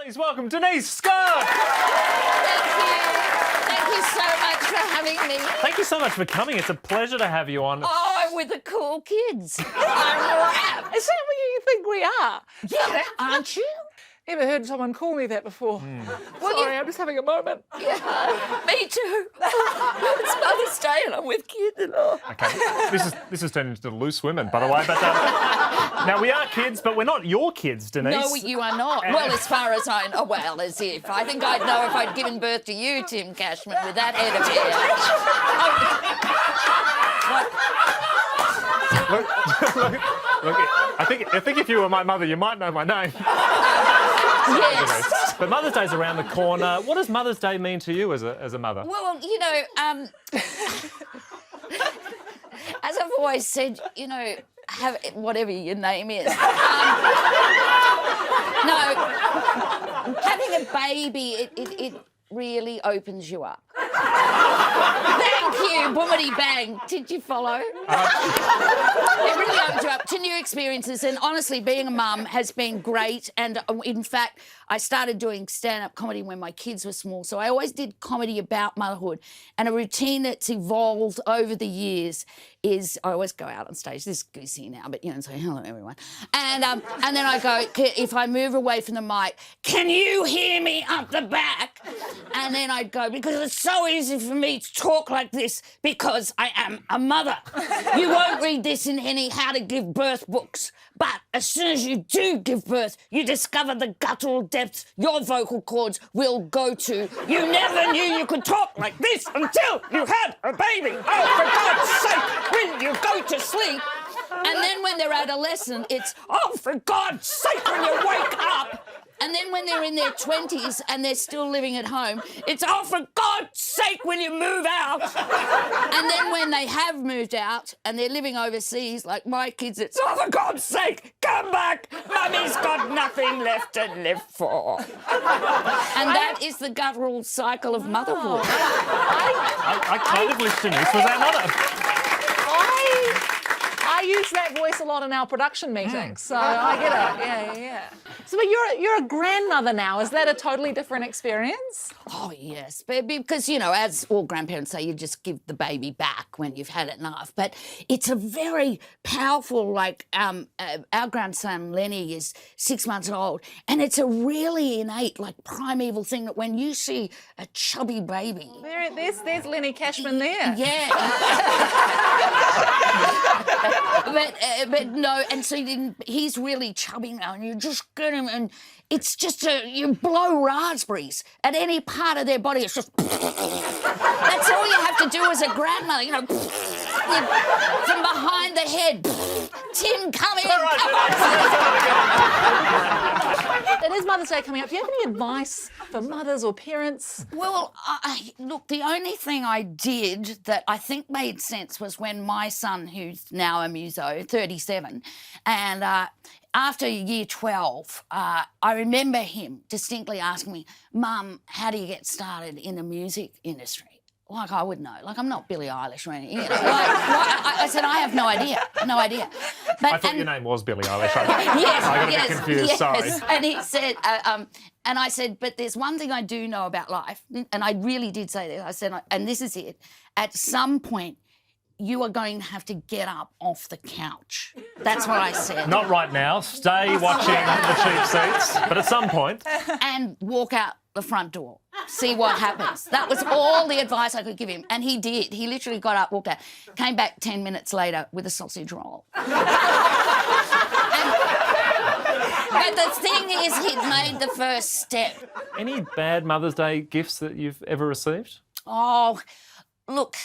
Please welcome Denise Scott. Thank you. Thank you so much for having me. Thank you so much for coming. It's a pleasure to have you on. Oh, with the cool kids. I'm wrapped. Is that what you think we are? Yeah, aren't you? Never heard someone call me that before. Sorry, I'm just having a moment. Yeah, me too. It's Mother's Day and I'm with kids and all. Okay, this has turned into Loose Women, by the way. But now we are kids, but we're not your kids, Denise. No, you are not. Well, as far as I know, well, as if. I think I'd know if I'd given birth to you, Tim Cashman, with that head of hair. Look, I think if you were my mother, you might know my name. Yes. But Mother's Day's around the corner. What does Mother's Day mean to you as a mother? Well, you know, as I've always said, you know, have whatever your name is. No, having a baby, it really opens you up. Thank you, boomity bang. Did you follow? It really opens you up to new experiences, and honestly, being a mum has been great. And in fact, I started doing stand-up comedy when my kids were small, so I always did comedy about motherhood. And a routine that's evolved over the years is I always go out on stage. This is goosey now, but you know, say hello everyone. And then I go, if I move away from the mic, can you hear me up the back? And then I'd go, because it's so easy for me to talk like this because I am a mother. You won't read this in any how to give birth books, but as soon as you do give birth, you discover the guttural depths your vocal cords will go to. You never knew you could talk like this until you had a baby. Oh, for God's sake, when you go to sleep. And then when they're adolescent, it's, oh, for God's sake, when you wake up. And then when they're in their 20s and they're still living at home, it's, oh, for God's sake, when you move out. And then when they have moved out and they're living overseas, like my kids, it's, oh, for God's sake, come back. Mummy's got nothing left to live for. And that is the guttural cycle of motherhood. I kind of wish Denise was our mother. I use that voice a lot in our production meetings, so I get it. Yeah. So but you're a grandmother now. Is that a totally different experience? Oh, yes, because, you know, as all grandparents say, you just give the baby back when you've had enough. But it's a very powerful, like, our grandson, Lenny, is 6 months old, and it's a really innate, like, primeval thing that when you see a chubby baby... There's Lenny Cashman there. Yeah. But no, and so he's really chubby now, and you just get him, and it's just you blow raspberries at any part of their body. It's just that's all you have to do as a grandmother, you know, from behind the head. Tim, come in. Come on. It is Mother's Day coming up. Do you have any advice for mothers or parents? Well, look, the only thing I did that I think made sense was when my son, who's now a muso, 37, and after year 12, I remember him distinctly asking me, Mum, how do you get started in the music industry? Like I would know. Like I'm not Billie Eilish or anything. You know, I said, I have no idea. But, I thought your name was Billie Eilish. Yes, I got a bit confused, sorry. And he said, and I said, but there's one thing I do know about life, and I really did say this. I said, and this is it, at some point, you are going to have to get up off the couch. That's what I said. Not right now. Stay watching the cheap seats. But at some point. And walk out the front door. See what happens. That was all the advice I could give him. And he did. He literally got up, walked out, came back 10 minutes later with a sausage roll. But the thing is, he'd made the first step. Any bad Mother's Day gifts that you've ever received? Oh, look,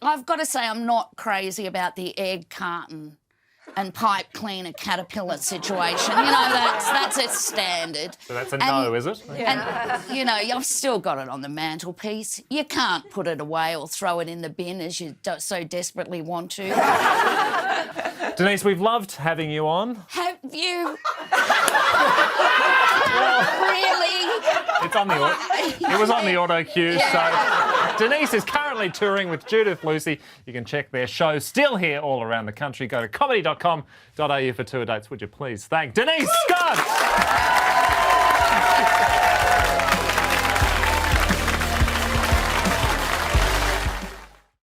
I've got to say I'm not crazy about the egg carton and pipe cleaner caterpillar situation. You know, that's a standard. So that's a no, is it? Yeah. And, you know, I've still got it on the mantelpiece. You can't put it away or throw it in the bin as you so desperately want to. Denise, we've loved having you on. Have you? Really? It's on the it was on the auto cue, Yeah. so Denise is currently touring with Judith Lucy. You can check their show still here all around the country. Go to comedy.com.au for tour dates, would you please? Thank Denise Scott! Denise.